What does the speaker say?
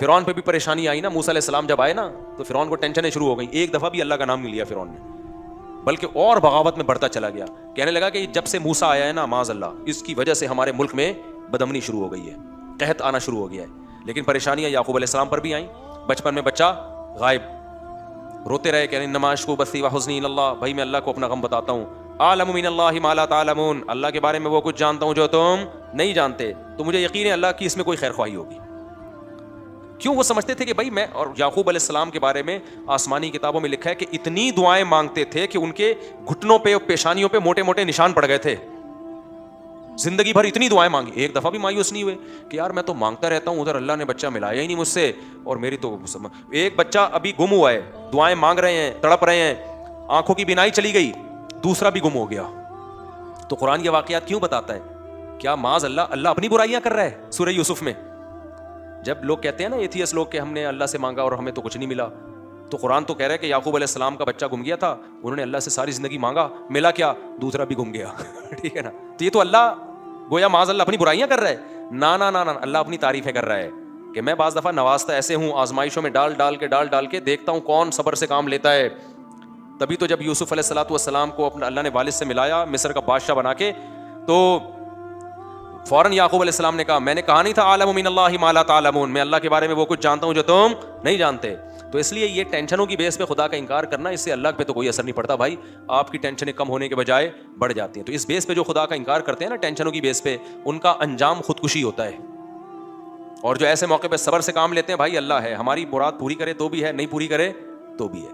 فرعون پہ بھی پریشانی آئی نا, موسیٰ علیہ السلام جب آئے نا تو فرعون کو ٹینشنیں شروع ہو گئیں. ایک دفعہ بھی اللہ کا نام نہیں لیا فرعون نے, بلکہ اور بغاوت میں بڑھتا چلا گیا. کہنے لگا کہ جب سے موسیٰ آیا ہے نا معاذ اللہ, اس کی وجہ سے ہمارے ملک میں بدامنی شروع ہو گئی ہے, قحط آنا شروع ہو گیا ہے. لیکن پریشانیاں یعقوب علیہ السلام پر بھی آئیں. بچپن میں بچہ غائب, روتے رہے, کہنے انما اشکو بثی وحزنی الی اللہ, بھائی میں اللہ کو اپنا غم بتاتا ہوں. اعلم من اللہ ما لا تعلمون, اللہ کے بارے میں وہ کچھ جانتا ہوں جو تم نہیں جانتے, تو مجھے یقین ہے اللہ کی اس میں کوئی خیر خواہی ہوگی. کیوں؟ وہ سمجھتے تھے کہ بھائی میں, اور یعقوب علیہ السلام کے بارے میں آسمانی کتابوں میں لکھا ہے کہ اتنی دعائیں مانگتے تھے کہ ان کے گھٹنوں پہ اور پیشانیوں پہ موٹے موٹے نشان پڑ گئے تھے. زندگی بھر اتنی دعائیں مانگی, ایک دفعہ بھی مایوس نہیں ہوئے کہ یار میں تو مانگتا رہتا ہوں, ادھر اللہ نے بچہ ملایا ہی نہیں مجھ سے, اور میری تو ایک بچہ ابھی گم ہوا ہے, دعائیں مانگ رہے ہیں, تڑپ رہے ہیں, آنکھوں کی بینائی چلی گئی, دوسرا بھی گم ہو گیا. تو قرآن یہ واقعات کیوں بتاتا ہے؟ کیا معاذ اللہ اپنی برائیاں کر رہا ہے؟ سورہ یوسف میں جب لوگ کہتے ہیں نا ایتھیس لوگ کہ ہم نے اللہ سے مانگا اور ہمیں تو کچھ نہیں ملا, تو قرآن تو کہہ رہا ہے کہ یعقوب علیہ السلام کا بچہ گم گیا تھا, انہوں نے اللہ سے ساری زندگی مانگا, ملا کیا؟ دوسرا بھی گم گیا. ٹھیک ہے نا, تو یہ تو اللہ گویا معاذ اللہ اپنی برائیاں کر رہا ہے. نا نا نا نا, اللہ اپنی تعریفیں کر رہا ہے کہ میں بعض دفعہ نوازتا ایسے ہوں, آزمائشوں میں ڈال ڈال کے دیکھتا ہوں کون صبر سے کام لیتا ہے. تبھی تو جب یوسف علیہ السلام کو اپنا اللہ نے والد سے ملایا مصر کا بادشاہ بنا کے, تو فوراً یعقوب علیہ السلام نے کہا میں نے کہا نہیں تھا اعلم من اللہ ما لا تعلمون, میں اللہ کے بارے میں وہ کچھ جانتا ہوں جو تم نہیں جانتے. تو اس لیے یہ ٹینشنوں کی بیس پہ خدا کا انکار کرنا, اس سے اللہ پہ تو کوئی اثر نہیں پڑتا بھائی, آپ کی ٹینشنیں کم ہونے کے بجائے بڑھ جاتی ہیں. تو اس بیس پہ جو خدا کا انکار کرتے ہیں نا ٹینشنوں کی بیس پہ, ان کا انجام خودکشی ہوتا ہے. اور جو ایسے موقع پہ صبر سے کام لیتے ہیں, بھائی اللہ ہے, ہماری مراد پوری کرے تو بھی ہے, نہیں پوری کرے تو بھی ہے.